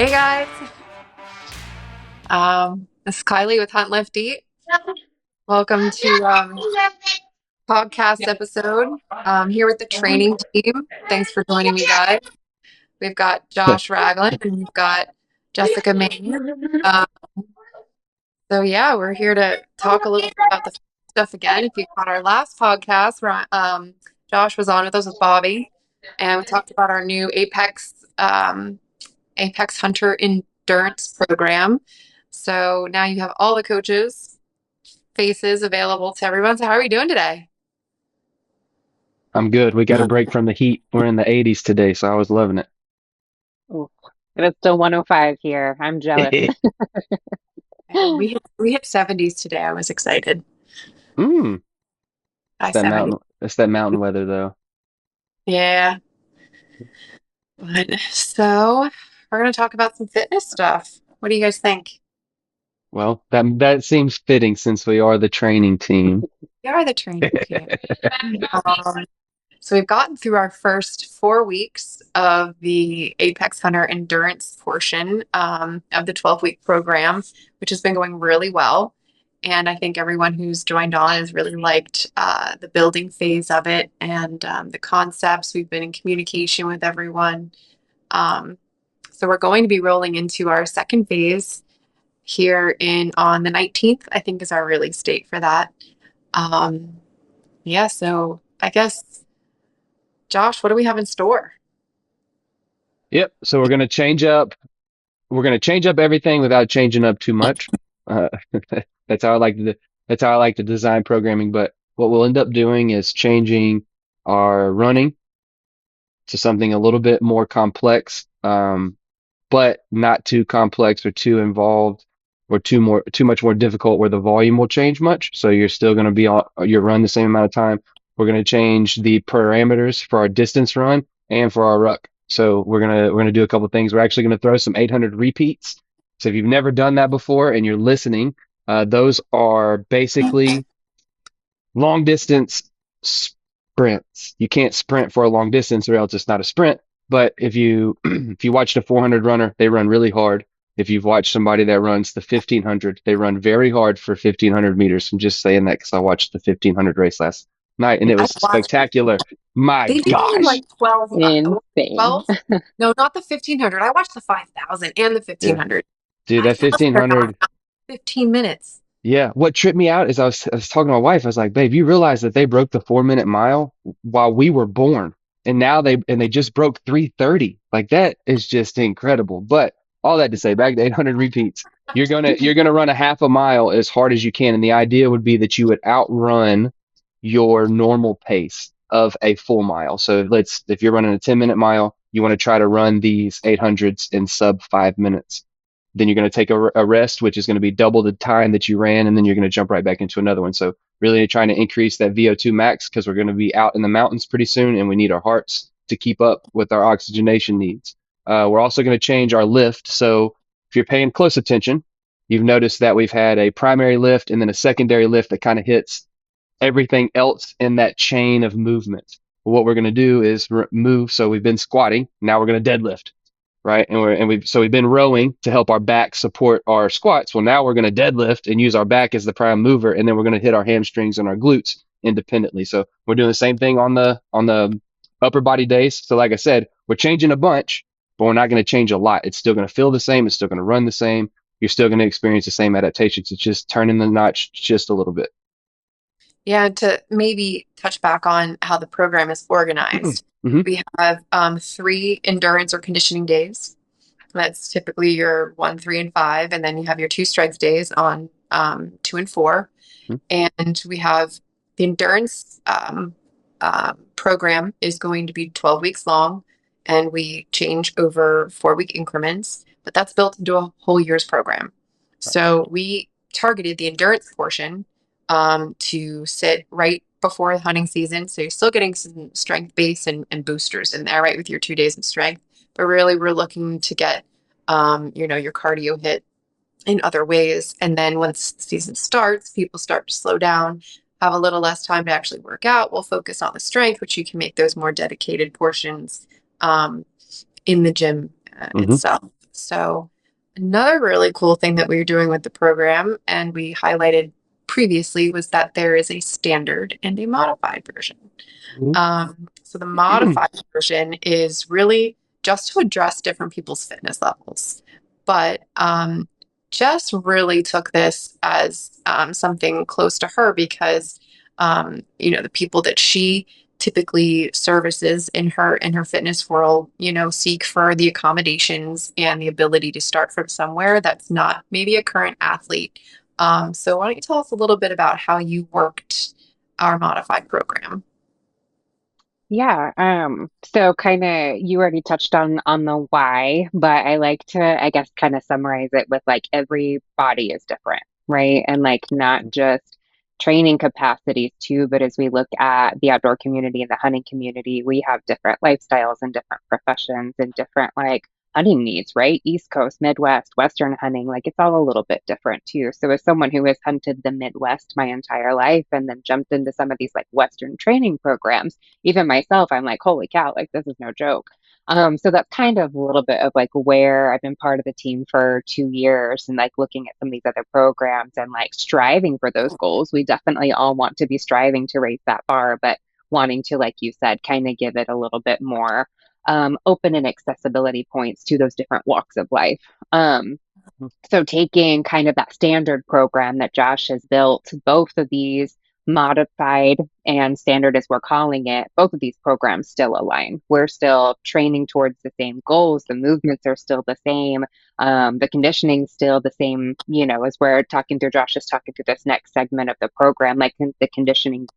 Hey guys, this is Kylie with Hunt Lift Eat. Welcome to podcast episode. Here with the training team. Thanks for joining me, guys. We've got Josh Ragland and we've got Jessica Main. Um, so yeah, we're here to talk a little bit about the stuff again. If you caught our last podcast, where Josh was on with us with Bobby, and we talked about our new Apex Hunter Endurance program. So now you have all the coaches' faces available to everyone. So how are we doing today? I'm good. We got a break from the heat. We're in the 80s today, so I was loving Ooh, it's still 105 here. I'm jealous. it. We hit 70s today. I was excited. mm, it's High that 70s. mountain. It's that mountain weather, though. Yeah. But so we're gonna talk about some fitness stuff. What do you guys think? Well, that seems fitting since we are the training team. We are the training team. Um, So we've gotten through our first 4 weeks of the Apex Hunter endurance portion of the 12-week program, which has been going really well. And I think everyone who's joined on has really liked the building phase of it and the concepts. We've been in communication with everyone. Um, so we're going to be rolling into our second phase here in on the 19th, I think is our release date for that. Um, yeah, so I guess Josh, what do we have in store? Yep. So we're gonna change up. We're gonna change up everything without changing up too much. Uh, that's how I like to. That's how I like to design programming. But what we'll end up doing is changing our running to something a little bit more complex. But not too complex or too involved or too much more difficult where the volume will change much. So you're still going to be on your run the same amount of time. We're going to change the parameters for our distance run and for our ruck. So we're gonna do a couple of things. We're actually going to throw some 800 repeats. So if you've never done that before and you're listening, those are basically long distance sprints. You can't sprint for a long distance or else it's not a sprint. But if you if you watched a 400 runner, they run really hard. If you've watched somebody that runs the 1500, they run very hard for 1500 meters. I'm just saying that because I watched the 1500 race last night and it I was watched, spectacular. My they did it in gosh, like 12, Insane. 12? No, not the 1500. I watched the 5,000 and the yeah, 1500. dude, I that felt they're not 1500. 15 minutes. Yeah, what tripped me out is I was talking to my wife. I was like, "Babe, you realize that they broke the 4 minute mile while we were born, and now they just broke 3:30. Like that is just incredible." But all that to say, back to 800 repeats, you're gonna run a half a mile as hard as you can, and the idea would be that you would outrun your normal pace of a full mile. So if you're running a 10-minute mile, you want to try to run these 800s in sub 5 minutes. Then you're going to take a rest, which is going to be double the time that you ran, and then you're going to jump right back into another one. So really trying to increase that VO2 max because we're going to be out in the mountains pretty soon, and we need our hearts to keep up with our oxygenation needs. We're also going to change our lift. So if you're paying close attention, you've noticed that we've had a primary lift and then a secondary lift that kind of hits everything else in that chain of movement. What we're going to do is move. So we've been squatting. Now we're going to deadlift, right? We've been rowing to help our back support our squats. Well, now we're going to deadlift and use our back as the prime mover, and then we're going to hit our hamstrings and our glutes independently. So we're doing the same thing on the upper body days. So like I said, we're changing a bunch, but we're not going to change a lot. It's still going to feel the same. It's still going to run the same. You're still going to experience the same adaptations. It's just turning the notch just a little bit. Yeah, to maybe touch back on how the program is organized. hmm We have three endurance or conditioning days. That's typically your 1, 3, and 5, and then you have your two strength days on 2 and 4. And we have the endurance program is going to be 12 weeks long, and we change over 4 week increments, but that's built into a whole year's program. So we targeted the endurance portion to sit right before the hunting season. So you're still getting some strength base and boosters in there, right, with your 2 days of strength. But really, we're looking to get, your cardio hit in other ways. And then once the season starts, people start to slow down, have a little less time to actually work out. We'll focus on the strength, which you can make those more dedicated portions um, in the gym hmm itself. So another really cool thing that we were doing with the program, and we highlighted previously, was that there is a standard and a modified version. So the modified version is really just to address different people's fitness levels. But Jess really took this as something close to her because the people that she typically services in her fitness world, seek for the accommodations and the ability to start from somewhere that's not maybe a current athlete. So why don't you tell us a little bit about how you worked our modified program? Yeah, so kind of you already touched on the why, but I like to, I guess, kind of summarize it with like every body is different, right? And like not just training capacities too, but as we look at the outdoor community and the hunting community, we have different lifestyles and different professions and different like hunting needs, right? East Coast, Midwest, Western hunting, like it's all a little bit different too. So as someone who has hunted the Midwest my entire life and then jumped into some of these like Western training programs, even myself, I'm like, holy cow, like this is no joke. So that's kind of a little bit of like where I've been part of the team for 2 years and like looking at some of these other programs and like striving for those goals. We definitely all want to be striving to raise that bar, but wanting to, like you said, kind of give it a little bit more open and accessibility points to those different walks of life. So taking kind of that standard program that Josh has built, both of these modified and standard as we're calling it, both of these programs still align. We're still training towards the same goals. The movements are still the same. The conditioning still the same, as we're talking through, Josh is talking through this next segment of the program, like the conditioning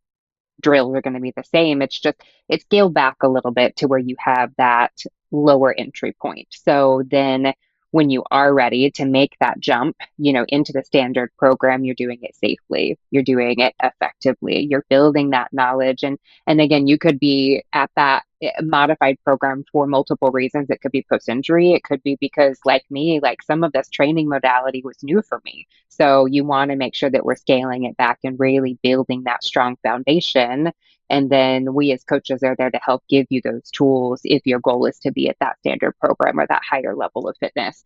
drills are going to be the same. It's just it's scaled back a little bit to where you have that lower entry point. So then when you are ready to make that jump, into the standard program, you're doing it safely, you're doing it effectively, you're building that knowledge. And again, you could be at that modified program for multiple reasons. It could be post injury, it could be because like me, like some of this training modality was new for me. So you want to make sure that we're scaling it back and really building that strong foundation. And then we as coaches are there to help give you those tools if your goal is to be at that standard program or that higher level of fitness.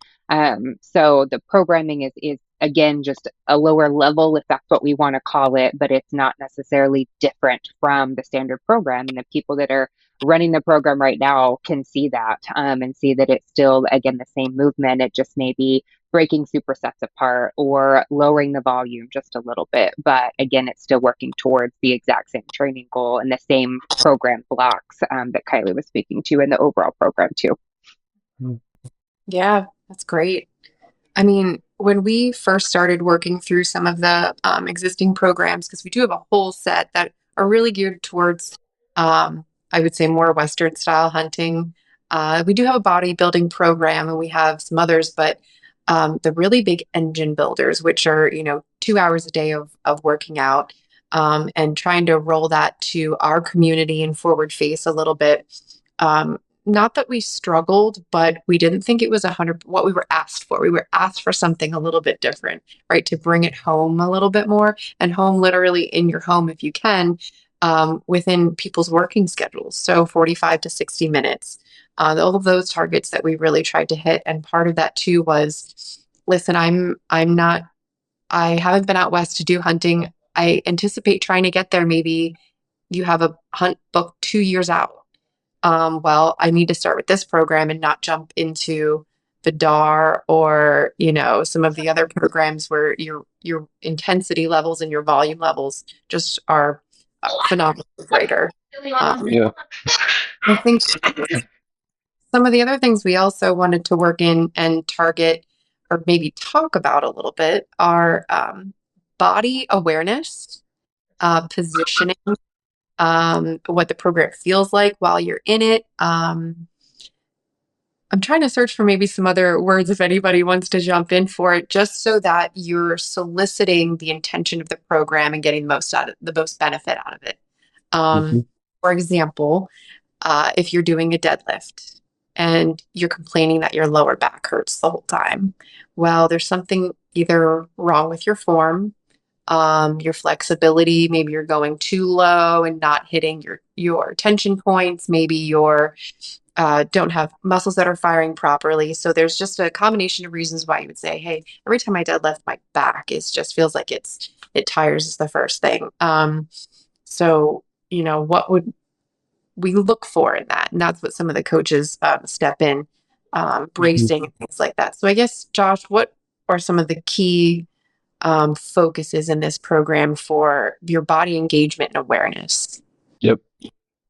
So the programming is again just a lower level, if that's what we want to call it, but it's not necessarily different from the standard program. And the people that are running the program right now can see that and see that it's still again the same movement. It just may be breaking supersets apart or lowering the volume just a little bit. But again, it's still working towards the exact same training goal and the same program blocks that Kylie was speaking to in the overall program too. Yeah, that's great. I mean, when we first started working through some of the existing programs, because we do have a whole set that are really geared towards, I would say, more Western style hunting. We do have a bodybuilding program and we have some others, but the really big engine builders, which are, 2 hours a day of working out and trying to roll that to our community and forward face a little bit. Not that we struggled, but we didn't think it was 100 what we were asked for. We were asked for something a little bit different, right? To bring it home a little bit more and home literally in your home if you can, within people's working schedules. So 45 to 60 minutes. All of those targets that we really tried to hit. And part of that too was, listen, I haven't been out west to do hunting. I anticipate trying to get there. Maybe you have a hunt booked 2 years out. Well, I need to start with this program and not jump into the DAR or, some of the other programs where your intensity levels and your volume levels just are phenomenally greater. Um, Yeah. I think some of the other things we also wanted to work in and target or maybe talk about a little bit are body awareness, positioning, what the program feels like while you're in it. I'm trying to search for maybe some other words if anybody wants to jump in for it, just so that you're soliciting the intention of the program and getting the most benefit out of it. Hmm. For example, if you're doing a deadlift and you're complaining that your lower back hurts the whole time, well, there's something either wrong with your form, your flexibility. Maybe you're going too low and not hitting your tension points. Maybe you're don't have muscles that are firing properly. So there's just a combination of reasons why you would say, hey, every time I deadlift, my back is just feels like it tires is the first thing. So, what would we look for in that? And that's what some of the coaches step in, Mhm. bracing and things like that. So I guess, Josh, what are some of the key focuses in this program for your body engagement and awareness? Yep.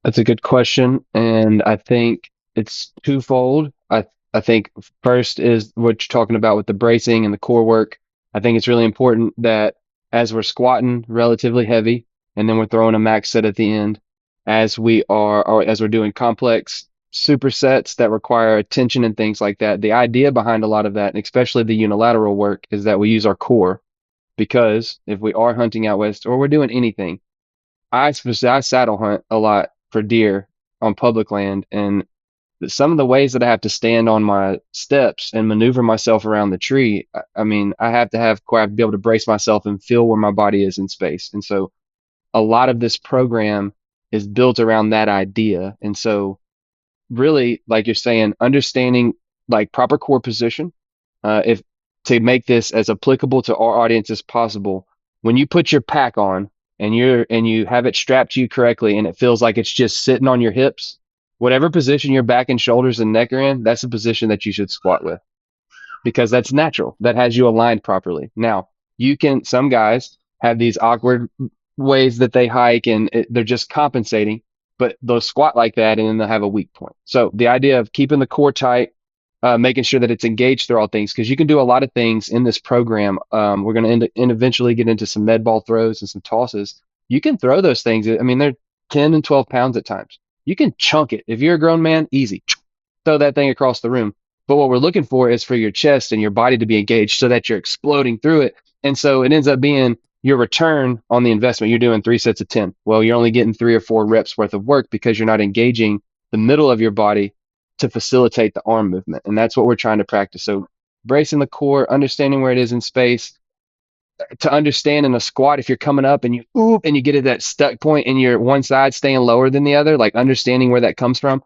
That's a good question, and I think it's twofold. I think first is what you're talking about with the bracing and the core work. I think it's really important that as we're squatting relatively heavy, and then we're throwing a max set at the end, as we are, or as we're doing complex supersets that require attention and things like that. The idea behind a lot of that, and especially the unilateral work, is that we use our core because if we are hunting out west or we're doing anything, I saddle hunt a lot for deer on public land, and some of the ways that I have to stand on my steps and maneuver myself around the tree, I mean, I have to have quite be able to brace myself and feel where my body is in space. And so a lot of this program is built around that idea. And so really, like you're saying, understanding like proper core position, if to make this as applicable to our audience as possible. When you put your pack on and you have it strapped to you correctly, and it feels like it's just sitting on your hips, whatever position your back and shoulders and neck are in, that's the position that you should squat with because that's natural. That has you aligned properly. Now, some guys have these awkward ways that they hike and they're just compensating, but they'll squat like that and then they'll have a weak point. So the idea of keeping the core tight, making sure that it's engaged through all things, because you can do a lot of things in this program. We're going to eventually get into some med ball throws and some tosses. You can throw those things. I mean, they're 10 and 12 pounds at times. You can chunk it. If you're a grown man, easy. Throw that thing across the room. But what we're looking for is for your chest and your body to be engaged so that you're exploding through it. And so it ends up being your return on the investment. You're doing 3 sets of 10. Well, you're only getting 3 or 4 reps worth of work because you're not engaging the middle of your body to facilitate the arm movement. And that's what we're trying to practice. So bracing the core, understanding where it is in space, to understand in a squat, if you're coming up and you oop and you get to that stuck point and your one side staying lower than the other, like understanding where that comes from,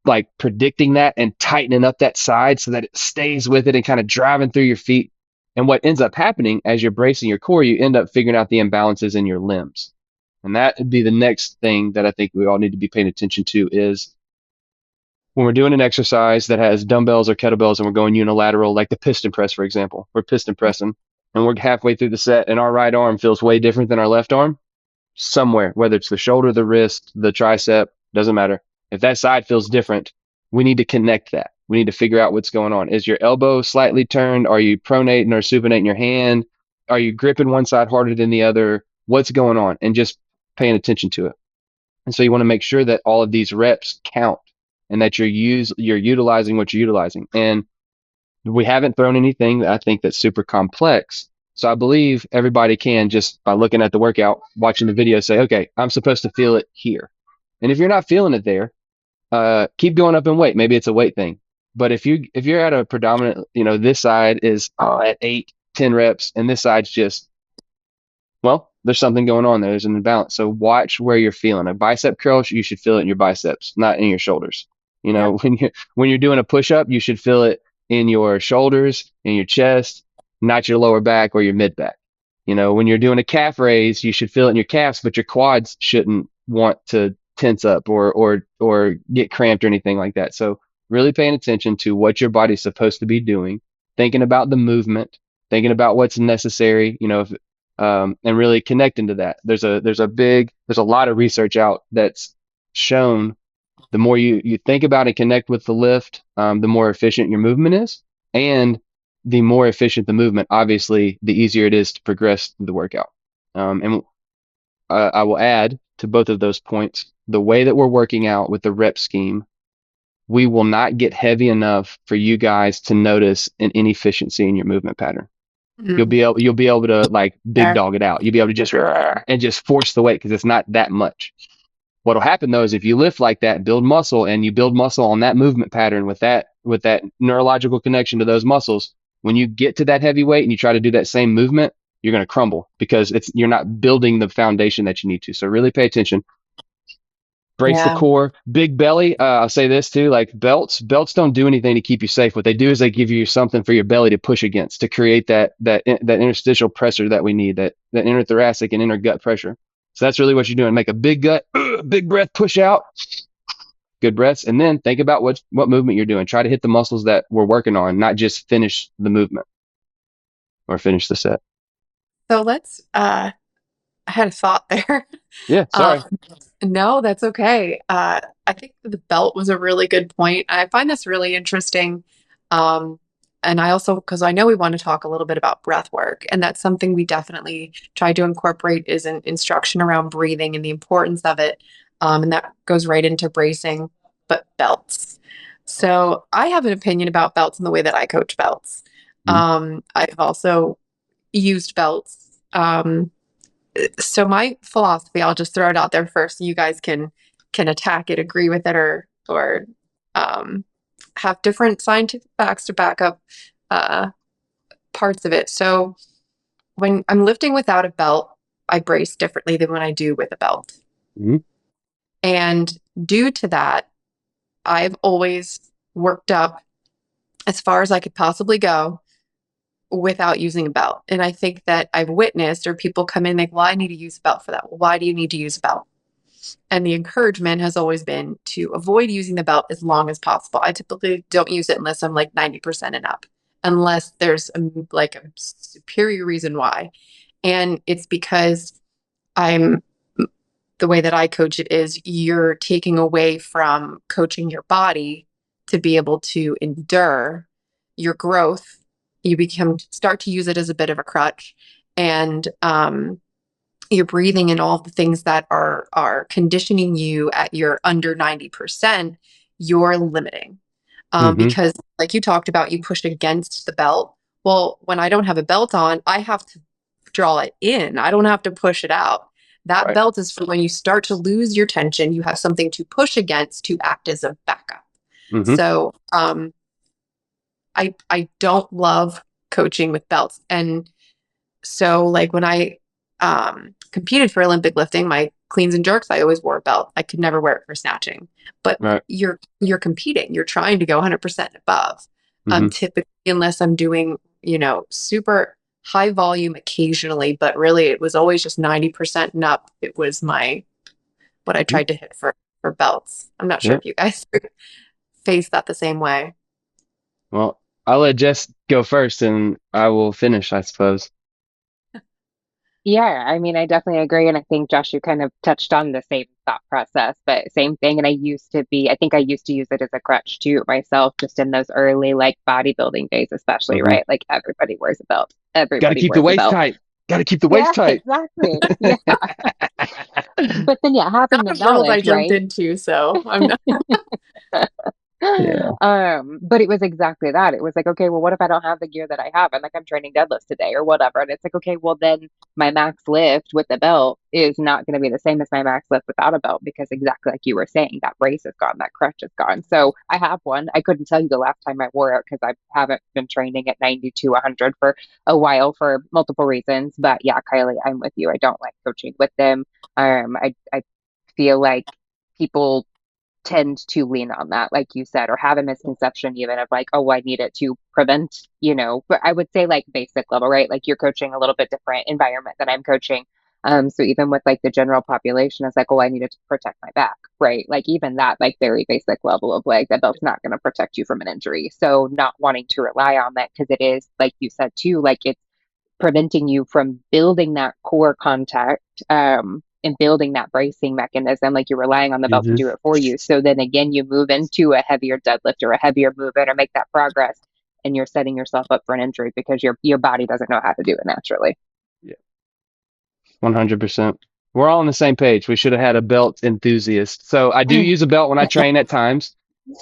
like predicting that and tightening up that side so that it stays with it and kind of driving through your feet. And what ends up happening as you're bracing your core, you end up figuring out the imbalances in your limbs. And that would be the next thing that I think we all need to be paying attention to is when we're doing an exercise that has dumbbells or kettlebells and we're going unilateral, like the piston press, for example, we're piston pressing and we're halfway through the set and our right arm feels way different than our left arm somewhere, whether it's the shoulder, the wrist, the tricep, doesn't matter. If that side feels different, we need to connect that. We need to figure out what's going on. Is your elbow slightly turned? Are you pronating or supinating your hand? Are you gripping one side harder than the other? What's going on? And just paying attention to it. And so you want to make sure that all of these reps count and that you're utilizing what you're utilizing. And we haven't thrown anything that I think that's super complex. So I believe everybody can just by looking at the workout, watching the video, say, okay, I'm supposed to feel it here. And if you're not feeling it there, keep going up in weight. Maybe it's a weight thing. But if you're at a predominant, this side is at 8, 10 reps, and this side's just, well, there's something going on there. There's an imbalance. So watch where you're feeling a bicep curl. You should feel it in your biceps, not in your shoulders. Yep. When you're doing a push up, you should feel it in your shoulders, in your chest, not your lower back or your mid back. When you're doing a calf raise, you should feel it in your calves, but your quads shouldn't want to tense up or get cramped or anything like that. So really paying attention to what your body's supposed to be doing, thinking about the movement, thinking about what's necessary, and really connecting to that. There's a lot of research out that's shown the more you think about and connect with the lift, the more efficient your movement is, and the more efficient the movement, obviously, the easier it is to progress through the workout. And I will add to both of those points, the way that we're working out with the rep scheme, we will not get heavy enough for you guys to notice an inefficiency in your movement pattern. Mm, You'll be able to like big fair. dog it out. You'll be able to just and just force the weight because it's not that much. What'll happen though is if you lift like that, build muscle, and you build muscle on that movement pattern with that neurological connection to those muscles, when you get to that heavy weight and you try to do that same movement, you're going to crumble because you're not building the foundation that you need to. So really pay attention. brace the Yeah. core, big belly. I'll say this too, like belts don't do anything to keep you safe. What they do is they give you something for your belly to push against to create that interstitial pressure that we need, that interthoracic and inner gut pressure. So that's really what you're doing. Make a big gut, big breath, push out, good breaths, and then think about what movement you're doing. Try to hit the muscles that we're working on, not just finish the movement or finish the set. So let's I had a thought there. Yeah, Um, sorry. no, that's okay. I think the belt was a really good point. I find this really interesting. Um, and I also, because I know we want to talk a little bit about breath work, and that's something we definitely try to incorporate is an instruction around breathing and the importance of it. And that goes right into bracing, but belts. So I have an opinion about belts and the way that I coach belts. Mhm. I've also used belts. So my philosophy, I'll just throw it out there first, so you guys can attack it, agree with it, or um, have different scientific facts to back up uh, parts of it. So when I'm lifting without a belt, I brace differently than when I do with a belt, Mhm. and due to that, I've always worked up as far as I could possibly go without using a belt. And I think that I've witnessed, or people come in like, well, I need to use a belt for that. Well, why do you need to use a belt? And the encouragement has always been to avoid using the belt as long as possible. I typically don't use it unless I'm like 90% and up, unless there's like a superior reason why. And it's because I'm the way that I coach it is you're taking away from coaching your body to be able to endure your growth. You become start to use it as a bit of a crutch. And you're breathing in all the things that are conditioning you at your under 90%, you're limiting. Mhm. Because like you talked about, you push against the belt. Well, when I don't have a belt on, I have to draw it in. I don't have to push it out. That Right. belt is for when you start to lose your tension, you have something to push against to act as a backup. Mhm. So I don't love coaching with belts. And so like when I competed for Olympic lifting, my cleans and jerks, I always wore a belt. I could never wear it for snatching. But Right. you're competing. You're trying to go 100% above. Mhm. Typically, unless I'm doing, super high volume occasionally, but really it was always just 90% and up. It was my what I Mhm. tried to hit for belts. I'm not sure Yeah. if you guys face that the same way. Well, I'll let Jess go first and I will finish, I suppose. Yeah, I mean, I definitely agree. And I think, Josh, you kind of touched on the same thought process, but same thing. And I think I used to use it as a crutch too myself, just in those early like bodybuilding days, especially, Hmm. right? Like everybody wears a belt. Got to Everybody keep the wears a waist belt. tight. Got to keep the waist Yeah, tight. exactly. Yeah. But then, yeah, having the Not a world I knowledge, jumped right? into, so I'm not. Yeah. But it was exactly that. It was like, okay, well, what if I don't have the gear that I have? And like I'm training deadlifts today or whatever. And it's like, okay, well then my max lift with the belt is not going to be the same as my max lift without a belt because exactly like you were saying, that brace is gone, that crutch is gone. So I have one. I couldn't tell you the last time I wore it because I haven't been training at 90 to 100 for a while for multiple reasons. But yeah, Kylie, I'm with you. I don't like coaching with them. I feel like people tend to lean on that, like you said, or have a misconception even of like, oh, I need it to prevent, but I would say like basic level, right? Like you're coaching a little bit different environment than I'm coaching. So even with like the general population, it's like, oh, I need it to protect my back, right? Like even that, like very basic level of like that belt's not going to protect you from an injury. So not wanting to rely on that because it is, like you said too, like it's preventing you from building that core contact and building that bracing mechanism. Like you're relying on the belt to Hmm. do it for you. So then again, you move into a heavier deadlift or a heavier movement or make that progress, and you're setting yourself up for an injury because your body doesn't know how to do it naturally. Yeah. 100%. We're all on the same page. We should have had a belt enthusiast. So I do use a belt when I train at times,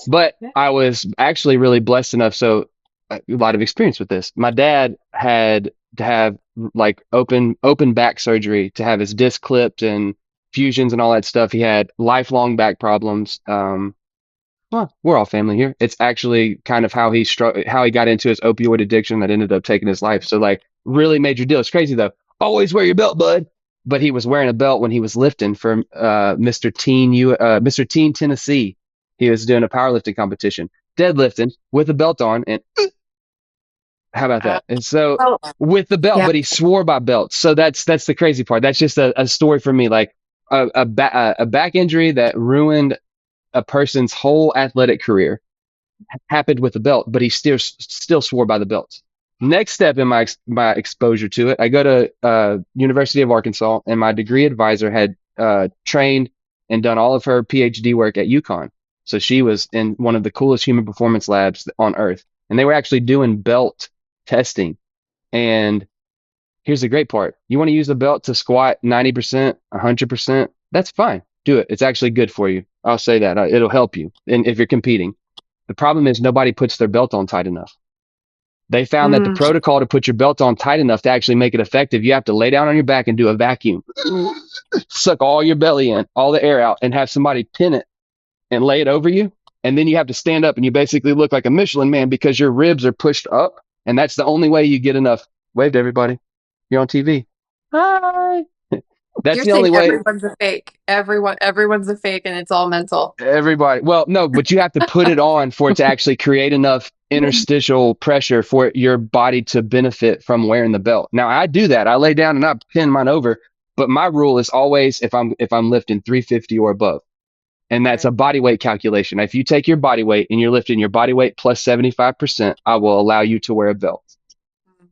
but Yeah. I was actually really blessed enough. So a lot of experience with this. My dad had to have like open back surgery to have his disc clipped and fusions and all that stuff. He had lifelong back problems. Well, we're all family here. It's actually kind of how he got into his opioid addiction that ended up taking his life. So like really major deal. It's crazy though. Always wear your belt, bud. but he was wearing a belt when he was lifting for Mr. Teen Tennessee. He was doing a powerlifting competition, deadlifting with a belt on, and how about Uh, that? And so well, with the belt, yeah. but he swore by belts. So that's the crazy part. That's just a story for me, like a back injury that ruined a person's whole athletic career happened with the belt, but he still swore by the belts. Next step in my exposure to it, I go to University of Arkansas, and my degree advisor had trained and done all of her PhD work at UConn. So she was in one of the coolest human performance labs on earth, and they were actually doing belt testing. And here's the great part: you want to use a belt to squat 90%, 100%. That's fine. Do it. It's actually good for you. I'll say that. It'll help you. And if you're competing, the problem is nobody puts their belt on tight enough. They found that the Mm, protocol to put your belt on tight enough to actually make it effective, you have to lay down on your back and do a vacuum, suck all your belly in, all the air out, and have somebody pin it and lay it over you. And then you have to stand up and you basically look like a Michelin man because your ribs are pushed up. And that's the only way you get enough. Wave to everybody. You're on TV. Hi. That's you're the saying only way. everyone's a fake. Everyone's a fake, and it's all mental. Everybody. Well, no, but you have to put it on for it to actually create enough interstitial pressure for your body to benefit from wearing the belt. Now, I do that. I lay down and I pin mine over, but my rule is always if I'm lifting 350 or above. And that's Right. a body weight calculation. If you take your body weight and you're lifting your body weight plus 75%, I will allow you to wear a belt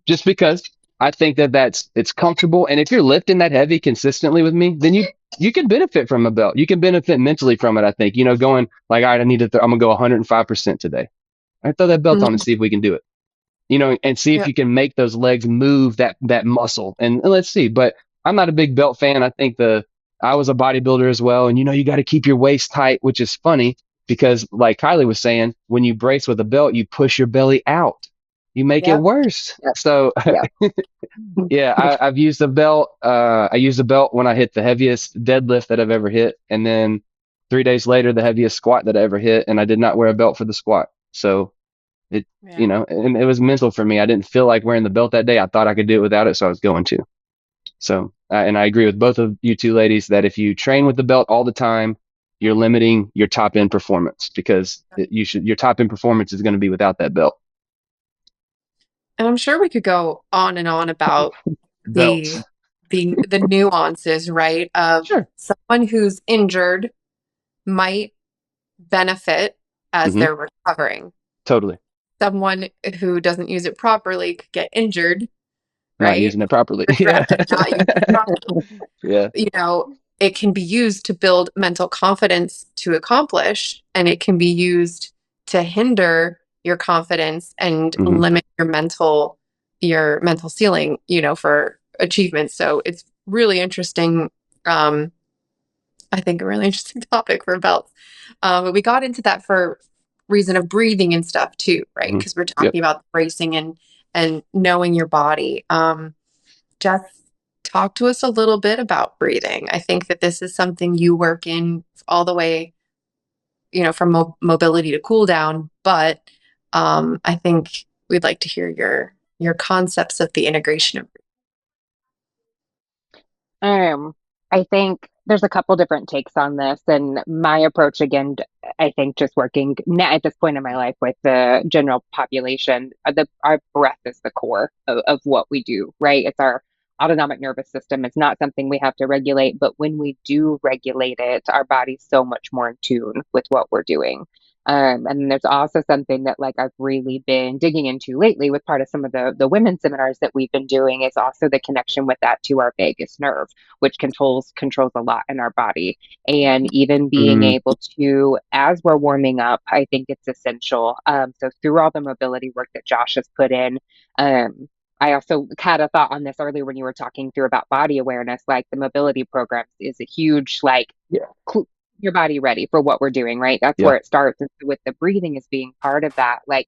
just because I think that it's comfortable. And if you're lifting that heavy consistently with me, then you can benefit from a belt. You can benefit mentally from it. I think, going like, all right, I'm gonna go 105% today. I throw that belt on and Mm, see if we can do it. And see if yeah. you can make those legs move that muscle. And let's see. But I'm not a big belt fan. I think I was a bodybuilder as well, and you got to keep your waist tight, which is funny because, like Kylie was saying, when you brace with a belt, you push your belly out. You make it Yep. worse. Yep. So Yep. yeah, I've used a belt. I used a belt when I hit the heaviest deadlift that I've ever hit, and then 3 days later, the heaviest squat that I ever hit, and I did not wear a belt for the squat. So it, Yeah. and it was mental for me. I didn't feel like wearing the belt that day. I thought I could do it without it, so I was going to. So, and I agree with both of you two ladies that if you train with the belt all the time, you're limiting your top end performance because your top end performance is going to be without that belt. And I'm sure we could go on and on about the Belts. the nuances, right, of Sure. someone who's injured might benefit as Hmm. they're recovering. Totally. Someone who doesn't use it properly could get injured, Not right? using it properly. Yeah. Regret to not use it properly. Yeah. It can be used to build mental confidence to accomplish, and it can be used to hinder your confidence and Hmm. limit your mental ceiling, for achievement. So it's really interesting. I think a really interesting topic for belts. But we got into that for reason of breathing and stuff too, right? Hmm. Because we're Yep. talking about bracing and knowing your body. Jess, talk to us a little bit about breathing. I think that this is something you work in all the way, from mobility to cool down, but I think we'd like to hear your concepts of the integration of Um, I think there's a couple different takes on this, and my approach again, I think just working now at this point in my life with the general population, our breath is the core of what we do, right? It's our autonomic nervous system. It's not something we have to regulate, but when we do regulate it, our body's so much more in tune with what we're doing. And then there's also something that like I've really been digging into lately with part of some of the women's seminars that we've been doing is also the connection with that to our vagus nerve, which controls a lot in our body. And even being Mm, able to, as we're warming up, I think it's essential. So through all the mobility work that Josh has put in, um, I also had a thought on this earlier when you were talking through about body awareness, like the mobility programs is a huge like yeah. your body ready for what we're doing, right? That's Yeah. where it starts. And so with the breathing as being part of that, like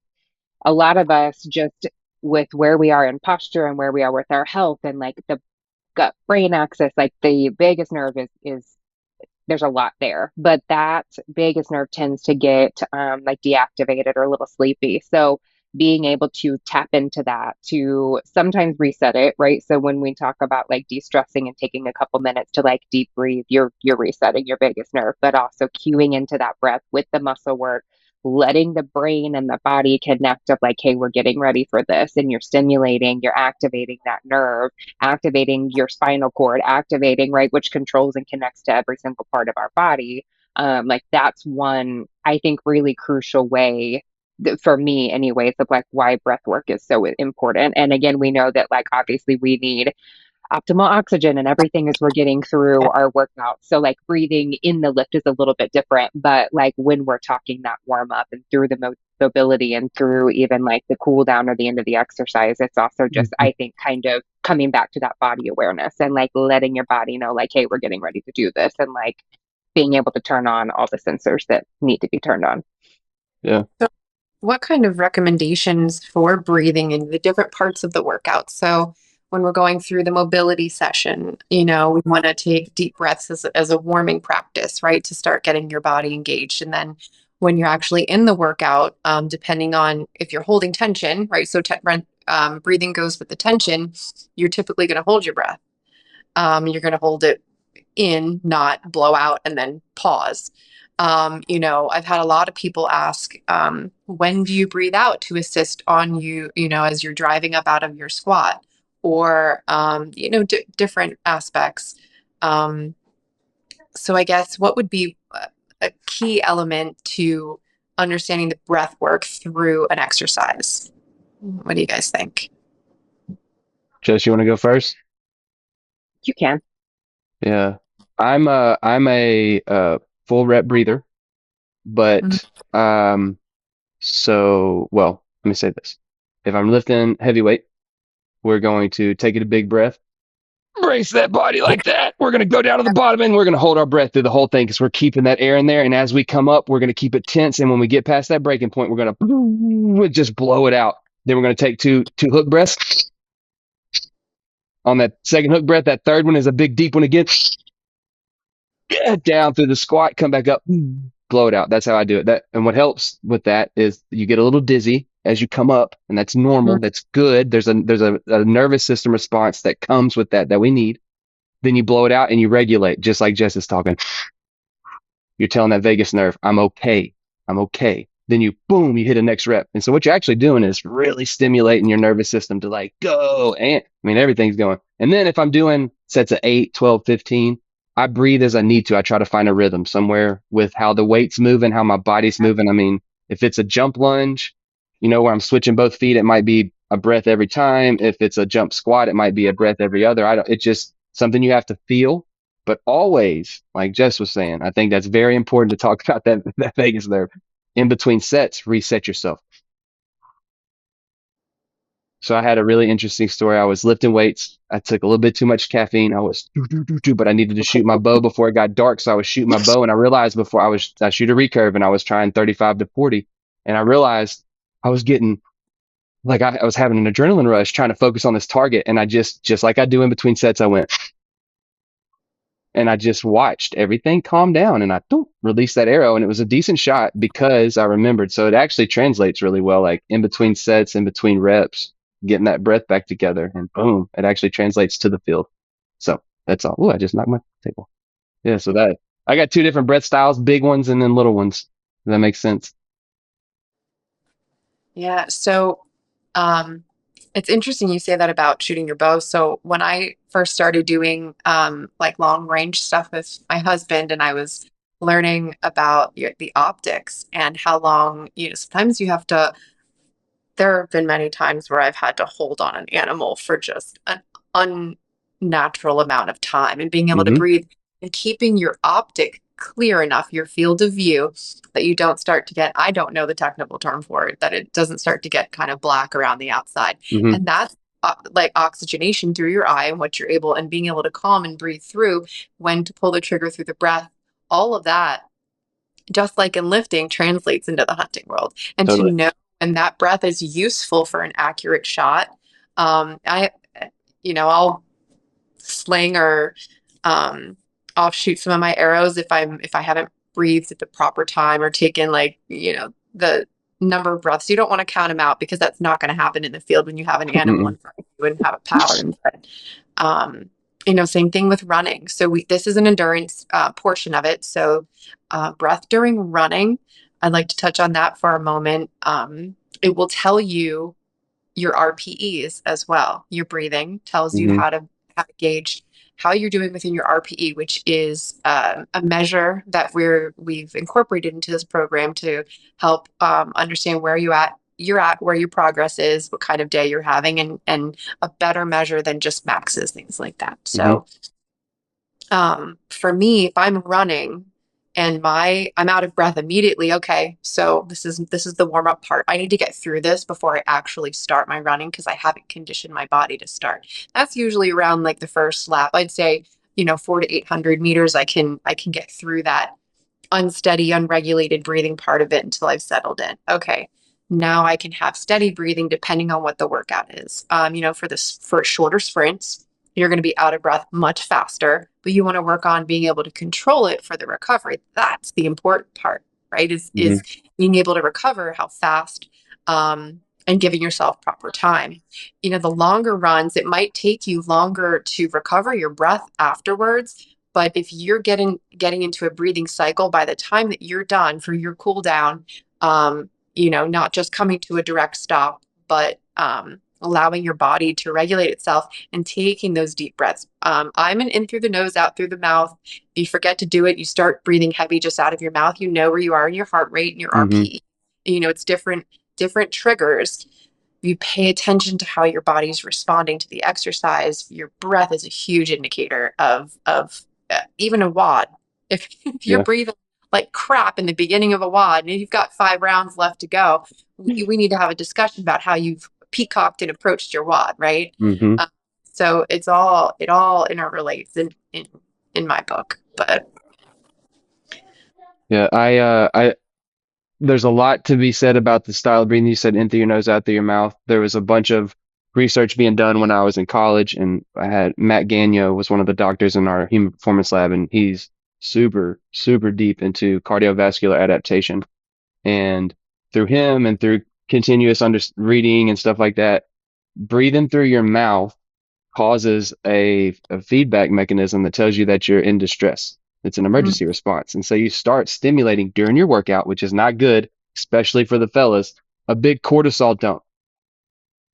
a lot of us just with where we are in posture and where we are with our health and like the gut brain axis, like the vagus nerve is there's a lot there, but that vagus nerve tends to get like deactivated or a little sleepy. So being able to tap into that to sometimes reset it, right? So when we talk about like de-stressing and taking a couple minutes to like deep breathe, you're resetting your vagus nerve, but also cueing into that breath with the muscle work, letting the brain and the body connect of like, hey, we're getting ready for this. And you're stimulating, you're activating that nerve, activating your spinal cord, activating, right, which controls and connects to every single part of our body. Like that's one, I think, really crucial way for me anyways of like why breath work is so important. And again, we know that like obviously we need optimal oxygen and everything as we're getting through our workout. So like breathing in the lift is a little bit different, but like when we're talking that warm up and through the mobility and through even like the cool down or the end of the exercise, it's also just, Mhm. I think, kind of coming back to that body awareness and like letting your body know like, hey, we're getting ready to do this, and like being able to turn on all the sensors that need to be turned on. Yeah. So what kind of recommendations for breathing in the different parts of the workout? So when we're going through the mobility session, we want to take deep breaths as a warming practice, right? To start getting your body engaged. And then when you're actually in the workout, depending on if you're holding tension, right? So breathing goes with the tension, you're typically going to hold your breath. You're going to hold it in, not blow out and then pause. I've had a lot of people ask, when do you breathe out to assist on you, as you're driving up out of your squat, or, different aspects. Um, so I guess what would be a key element to understanding the breath work through an exercise? What do you guys think? Jess, you want to go first? You can. Yeah. I'm a full rep breather, Mhm. but well, let me say this. If I'm lifting heavy weight, we're going to take it a big breath, brace that body like that. We're going to go down to the bottom and we're going to hold our breath through the whole thing because we're keeping that air in there. And as we come up, we're going to keep it tense. And when we get past that breaking point, we're going to just blow it out. Then we're going to take two hook breaths. On that second hook breath, that third one is a big deep one again. Down through the squat, come back up, blow it out. That's how I do it. And what helps with that is you get a little dizzy as you come up, and that's normal. That's good. There's a nervous system response that comes with that we need. Then you blow it out and you regulate, just like Jess is talking. You're telling that vagus nerve, I'm okay. I'm okay. Then you boom, you hit a next rep. And so what you're actually doing is really stimulating your nervous system to like go. And I mean, everything's going. And then if I'm doing sets of 8, 12, 15, I breathe as I need to. I try to find a rhythm somewhere with how the weight's moving, how my body's moving. I mean, if it's a jump lunge, where I'm switching both feet, it might be a breath every time. If it's a jump squat, it might be a breath every other. It's just something you have to feel, but always, like Jess was saying, I think that's very important to talk about that Vegas nerve. In between sets, reset yourself. So I had a really interesting story. I was lifting weights. I took a little bit too much caffeine. I was, but I needed to shoot my bow before it got dark. So I was shooting my bow, and I realized before I shoot a recurve, and I was trying 35 to 40, and I realized I was getting like I was having an adrenaline rush trying to focus on this target, and I just like I do in between sets, I went and I just watched everything calm down and I don't release that arrow. And it was a decent shot because I remembered. So it actually translates really well, like in between sets, in between reps, getting that breath back together and boom, it actually translates to the field. So that's all. Oh, I just knocked my table. Yeah. So that I got two different breath styles, big ones and then little ones. If that makes sense. Yeah. So, um, it's interesting you say that about shooting your bow. So when I first started doing like long range stuff with my husband, and I was learning about the optics and how long, sometimes you have to, there have been many times where I've had to hold on an animal for just an unnatural amount of time, and being able to Mm-hmm. breathe and keeping your optic clear enough, your field of view, that you don't start to get, I don't know the technical term for it, that it doesn't start to get kind of black around the outside. Mm-hmm. And that's like oxygenation through your eye, and what you're able, and being able to calm and breathe through, when to pull the trigger through the breath, all of that, just like in lifting, translates into the hunting world. And to Totally. know when that breath is useful for an accurate shot, I, I'll sling, or um, I'll shoot some of my arrows if I haven't breathed at the proper time, or taken, like, the number of breaths. You don't want to count them out because that's not going to happen in the field when you have an animal Mm-mm. in front of you and have a pattern. But same thing with running. So this is an endurance portion of it. So breath during running, I'd like to touch on that for a moment. It will tell you your RPEs as well. Your breathing tells you Mm-hmm. how to gauge how you're doing within your RPE, which is a measure that we've incorporated into this program to help understand you're at, where your progress is, what kind of day you're having, and a better measure than just maxes, things like that. Mm-hmm. So for me, if I'm running and I'm out of breath immediately, okay, so this is the warm up part. I need to get through this before I actually start my running because I haven't conditioned my body to start. That's usually around like the first lap. I'd say, 400 to 800 meters. I can get through that unsteady, unregulated breathing part of it until I've settled in. Okay. Now I can have steady breathing depending on what the workout is. For shorter sprints, you're going to be out of breath much faster, but you want to work on being able to control it for the recovery. That's the important part, right? Is Mm-hmm. is being able to recover how fast, and giving yourself proper time. The longer runs, it might take you longer to recover your breath afterwards, but if you're getting into a breathing cycle by the time that you're done for your cool down, not just coming to a direct stop, but allowing your body to regulate itself and taking those deep breaths. I'm an in through the nose, out through the mouth. If you forget to do it, you start breathing heavy just out of your mouth. You know where you are in your heart rate and your Mm-hmm. RPE. It's different triggers. You pay attention to how your body's responding to the exercise. Your breath is a huge indicator of even a WOD. If you're Yeah. breathing like crap in the beginning of a WOD and you've got 5 rounds left to go, we need to have a discussion about how you've peacocked and approached your WOD, right? Mm-hmm. Um, so it all interrelates in my book. But Yeah. There's a lot to be said about the style of breathing. You said in through your nose, out through your mouth. There was a bunch of research being done when I was in college, and I had Matt Gagnon was one of the doctors in our human performance lab, and he's super, super deep into cardiovascular adaptation. And through him and through continuous reading and stuff like that, breathing through your mouth causes a feedback mechanism that tells you that you're in distress. It's an emergency response. And so you start stimulating during your workout, which is not good, especially for the fellas, a big cortisol dump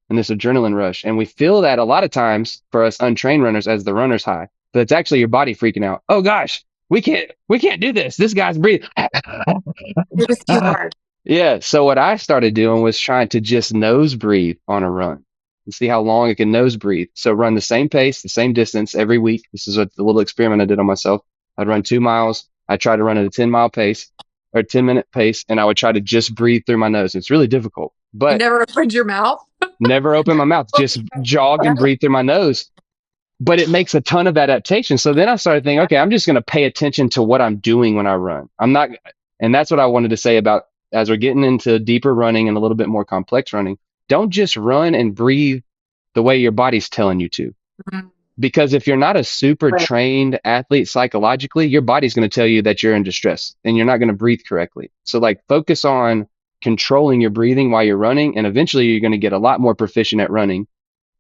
and this adrenaline rush. And we feel that a lot of times for us untrained runners as the runner's high, but it's actually your body freaking out. Oh gosh, we can't do this. This guy's breathing. it was too hard. Yeah. So what I started doing was trying to just nose breathe on a run and see how long I can nose breathe. So run the same pace, the same distance every week. This is a little experiment I did on myself. I'd run 2 miles. I try to run at a 10-mile pace or 10-minute pace, and I would try to just breathe through my nose. It's really difficult, You but never opened your mouth. never open my mouth, just jog and breathe through my nose. But it makes a ton of adaptation. So then I started thinking, okay, I'm just going to pay attention to what I'm doing when I run. I'm not, and that's what I wanted to say about as we're getting into deeper running and a little bit more complex running. Don't just run and breathe the way your body's telling you to. Mhm. Because if you're not a super Right. trained athlete psychologically, your body's going to tell you that you're in distress and you're not going to breathe correctly. So like focus on controlling your breathing while you're running, and eventually you're going to get a lot more proficient at running,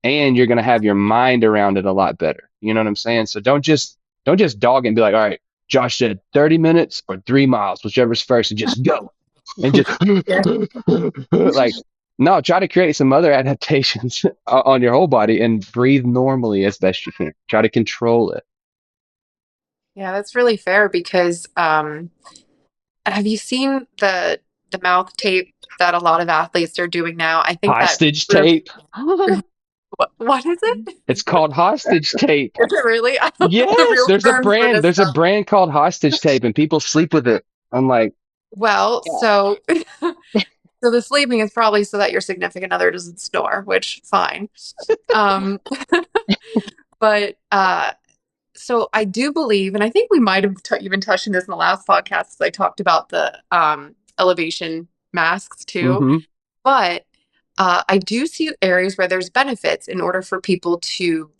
and you're going to have your mind around it a lot better. You know what I'm saying? So don't just dog it and be like, all right, Josh said 30 minutes or 3 miles, whichever's first, and just go and just Yeah. like, no, try to create some other adaptations on your whole body and breathe normally as best you can. Try to control it. Yeah, that's really fair because have you seen the mouth tape that a lot of athletes are doing now? I think that Hostage tape. what is it? It's called hostage tape. Is it really? I don't know the Yes, real there's a term for brand. this There's a stuff. brand called hostage tape, and people sleep with it. I'm like, Well, yeah. so the sleeping is probably so that your significant other doesn't snore, which fine. Um, but so I do believe, and I think we might have even touched on this in the last podcast because I talked about the elevation masks too. Mm-hmm. But I do see areas where there's benefits in order for people to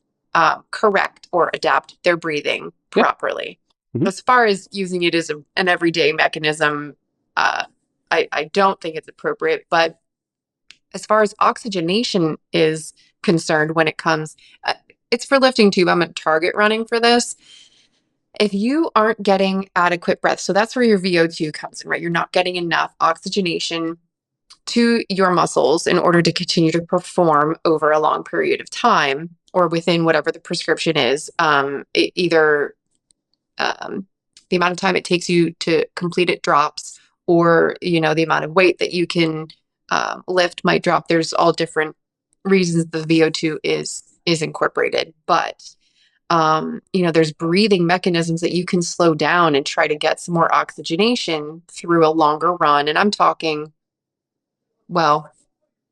correct or adapt their breathing Yeah. properly. Mm-hmm. As far as using it as an everyday mechanism, uh, I don't think it's appropriate. But as far as oxygenation is concerned, when it comes, it's for lifting too. I'm at target running for this. If you aren't getting adequate breath, so that's where your VO2 comes in, right? You're not getting enough oxygenation to your muscles in order to continue to perform over a long period of time or within whatever the prescription is. Either um, the amount of time it takes you to complete it drops, or the amount of weight that you can lift might drop. There's all different reasons the VO2 is incorporated, but there's breathing mechanisms that you can slow down and try to get some more oxygenation through a longer run. And I'm talking, well,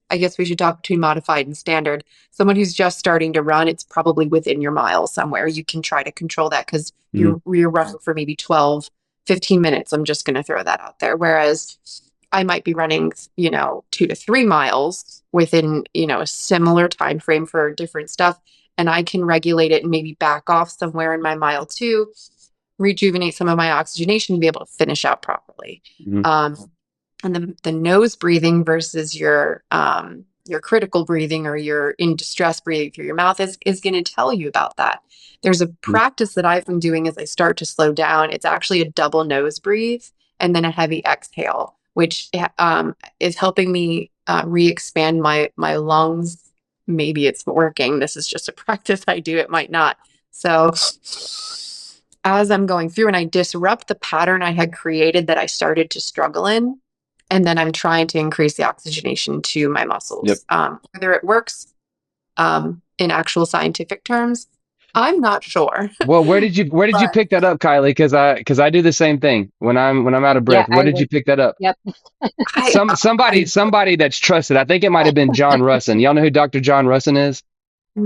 I guess we should talk between modified and standard. Someone who's just starting to run, it's probably within your mile somewhere. You can try to control that because Mhm. you're running for maybe 12, 15 minutes. I'm just going to throw that out there. Whereas I might be running, 2 to 3 miles within, a similar time frame for different stuff. And I can regulate it and maybe back off somewhere in my mile two, rejuvenate some of my oxygenation to be able to finish out properly. Mhm. And the nose breathing versus your critical breathing or your in distress breathing through your mouth is going to tell you about that. There's a Mhm. practice that I've been doing as I start to slow down. It's actually a double nose breathe and then a heavy exhale, which is helping me re-expand my lungs. Maybe it's working. This is just a practice I do. It might not. So as I'm going through and I disrupt the pattern I had created that I started to struggle in, and then I'm trying to increase the oxygenation to my Yep. muscles. Whether it works in actual scientific terms, I'm not sure. Well, where did you But pick that up, Kylie? Because I do the same thing when I'm out of Yeah, breath. Where I did you was, pick that up? yep. I, Somebody I somebody that's trusted. I think it might have been John Russin. Y'all know who Dr. John Russin is?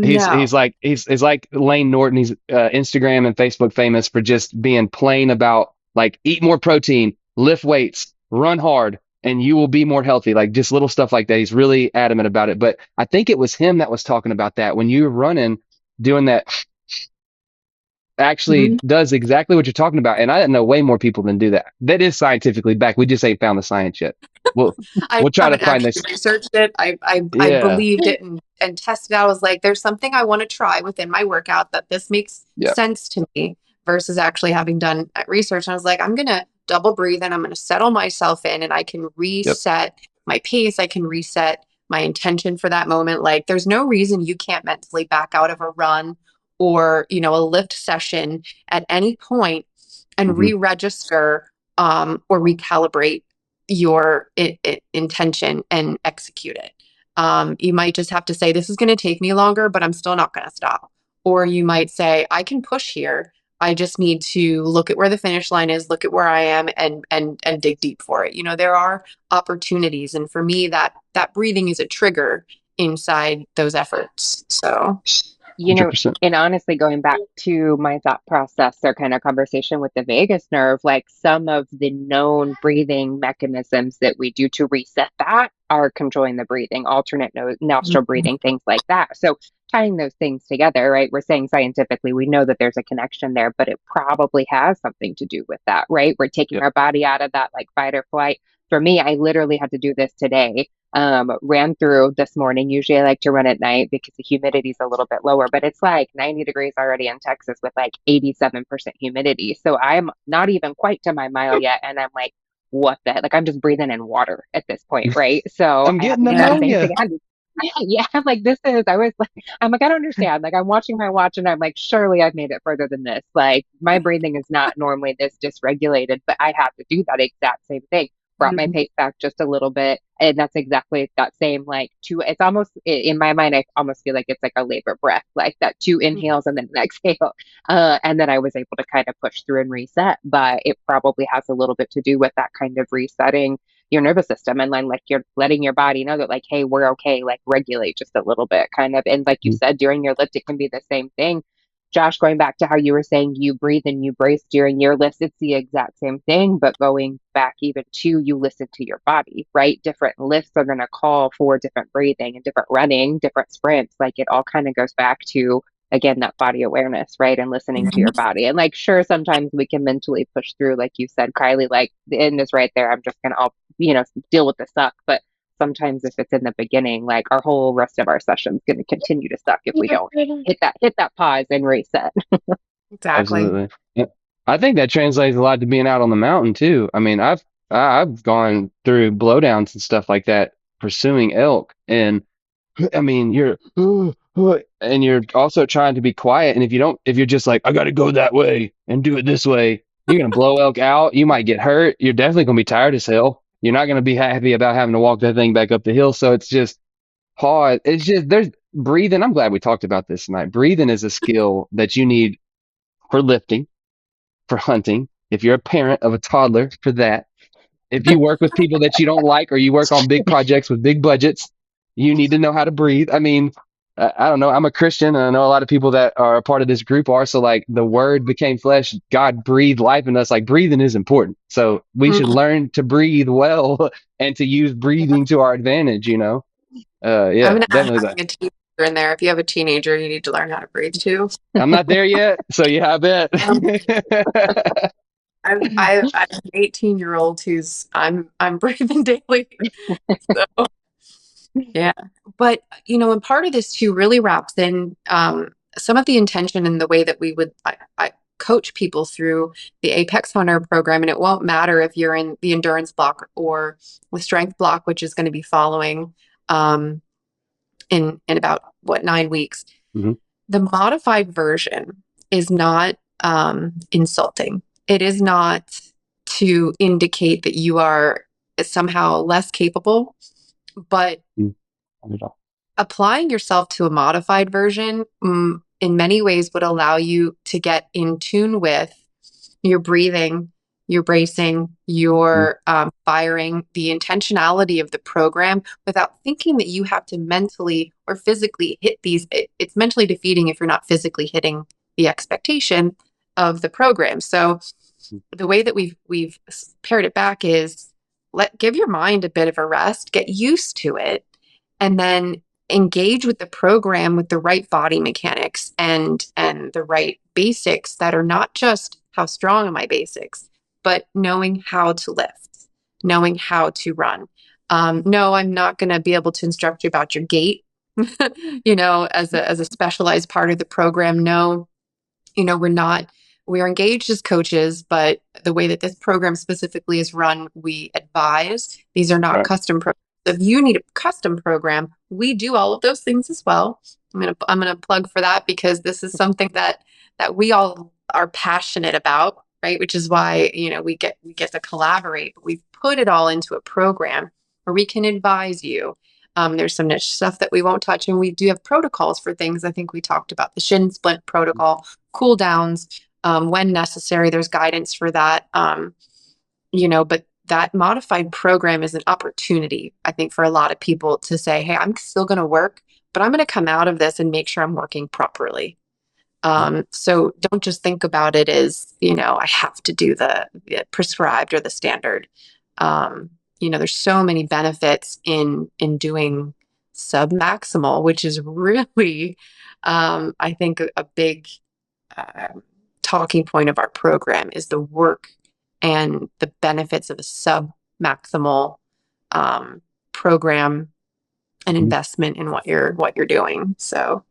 He's no. like he's like Lane Norton. He's Instagram and Facebook famous for just being plain about like eat more protein, lift weights, run hard, and you will be more healthy. Like just little stuff like that. He's really adamant about it. But I think it was him that was talking about that when you're running, doing that actually Mhm. does exactly what you're talking about. And I didn't know way more people than do that. That is scientifically backed. We just ain't found the science yet. We'll I we'll try to haven't find actually this. researched it. I Yeah. believed it and tested it. I was like, there's something I want to try within my workout that this makes Yep. sense to me versus actually having done research. And I was like, I'm gonna double breathe and I'm gonna settle myself in and I can Yep. reset my pace. I can reset my intention for that moment. Like there's no reason you can't mentally back out of a run or, a lift session at any point and Hmm. re-register or recalibrate your intention and execute it. You might just have to say, this is going to take me longer, but I'm still not going to stop. Or you might say, I can push here. I just need to look at where the finish line is, look at where I am and dig deep for it. There are opportunities. And for me, that breathing is a trigger inside those efforts. So You know, 100%. and honestly, going back to my thought process or kind of conversation with the vagus nerve, like some of the known breathing mechanisms that we do to reset that are controlling the breathing, alternate nostril breathing, things like that. So tying those things together, right? We're saying scientifically, we know that there's a connection there, but it probably has something to do with that, right? We're taking Yep. our body out of that like fight or flight. For me, I literally had to do this today. Ran through this morning. Usually I like to run at night because the humidity is a little bit lower, but it's like 90 degrees already in Texas with like 87% humidity. So I'm not even quite to my mile yet. And I'm like, what the heck? Like I'm just breathing in water at this point, right? So I'm I had getting to do that same thing. pneumonia. Yeah, I'm like, I was like, I'm like, I don't understand. Like, I'm watching my watch and I'm like, surely I've made it further than this. Like, my breathing is not normally this dysregulated, but I have to do that exact same thing. Brought my Mhm. pace back just a little bit. And that's exactly that same, like, it's almost in my mind, I almost feel like it's like a labor breath, like that two inhales and then an exhale. And then I was able to kind of push through and reset. But it probably has a little bit to do with that kind of resetting your nervous system and then like you're letting your body know that like hey we're okay, like regulate just a little bit kind of. And like you said, during your lift it can be the same thing. Josh, going back to how you were saying you breathe and you brace during your lifts, it's the exact same thing, but going back even to you listen to your body, right? Different lifts are going to call for different breathing and different running, different sprints. Like it all kind of goes back to again, that body awareness, right? And listening to your body. And like, sure, sometimes we can mentally push through, like you said, Kylie, like the end is right there. I'm just going to, deal with the suck. But sometimes if it's in the beginning, like our whole rest of our session is going to continue to suck if we don't hit that pause and reset. Exactly. Absolutely. Yeah. I think that translates a lot to being out on the mountain too. I mean, I've gone through blowdowns and stuff like that pursuing elk, and I mean, you're and you're also trying to be quiet. And if you're just like, I got to go that way and do it this way, you're gonna blow elk out. You might get hurt. You're definitely gonna be tired as hell. You're not gonna be happy about having to walk that thing back up the hill. So it's just hard. It's just there's breathing. I'm glad we talked about this tonight. Breathing is a skill that you need for lifting, for hunting. If you're a parent of a toddler, for that. If you work with people that you don't like or you work on big projects with big budgets, you need to know how to breathe. I mean, I don't know. I'm a Christian and I know a lot of people that are a part of this group are. So, like, the word became flesh. God breathed life in us. Like, breathing is important. So, we should Mhm. learn to breathe well and to use breathing to our advantage. I'm Yeah, going to add definitely that. having a teenager in there. If you have a teenager, you need to learn how to breathe too. I'm not there yet. So, yeah, I bet. Um, I have an 18-year-old who's I'm breathing daily. So yeah. But and part of this too really wraps in some of the intention and the way that I coach people through the Apex Hunter program. And it won't matter if you're in the endurance block or the strength block, which is going to be following um, in about 9 weeks. Mhm. The modified version is not insulting. It is not to indicate that you are somehow less capable, but Mm, not at all. applying yourself to a modified version in many ways would allow you to get in tune with your breathing, your bracing, Mm, your firing, the intentionality of the program without thinking that you have to mentally or physically hit these. It's mentally defeating if you're not physically hitting the expectation of the program. So mm, the way that we've pared it back is give your mind a bit of a rest, get used to it, and then engage with the program with the right body mechanics and the right basics that are not just how strong are my basics, but knowing how to lift, knowing how to run. No, I'm not going to be able to instruct you about your gait, as a specialized part of the program. No, we're engaged as coaches, but the way that this program specifically is run, we advise these are not right. custom programs. If you need a custom program, we do all of those things as well. I'm gonna plug for that because this is something that we all are passionate about, right? Which is why we get to collaborate. But we've put it all into a program where we can advise you. There's some niche stuff that we won't touch, and we do have protocols for things. I think we talked about the shin splint protocol, cool downs when necessary. There's guidance for that. But that modified program is an opportunity, I think, for a lot of people to say, hey, I'm still going to work, but I'm going to come out of this and make sure I'm working properly. So don't just think about it as, I have to do the prescribed or the standard. There's so many benefits in doing submaximal, which is really, I think, a big uh, talking point of our program is the work and the benefits of a sub-maximal program and Mhm. investment in what you're doing. So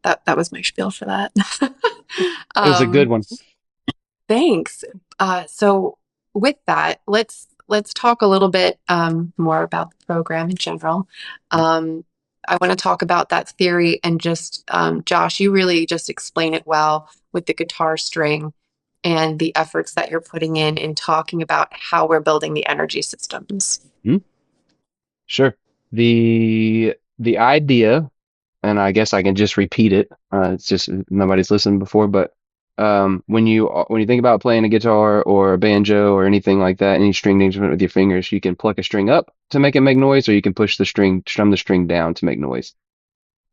that was my spiel for that. It was a good um, one. Thanks. So with that, let's talk a little bit more about the program in general. Um, I want to talk about that theory and just Josh, you really just explain it well with the guitar string and the efforts that you're putting in talking about how we're building the energy systems. Mhm. Sure. The idea, and I guess I can just repeat it. It's just nobody's listened before, but when you think about playing a guitar or a banjo or anything like that, any stringed instrument with your fingers, you can pluck a string up to make it make noise, or you can strum the string down to make noise,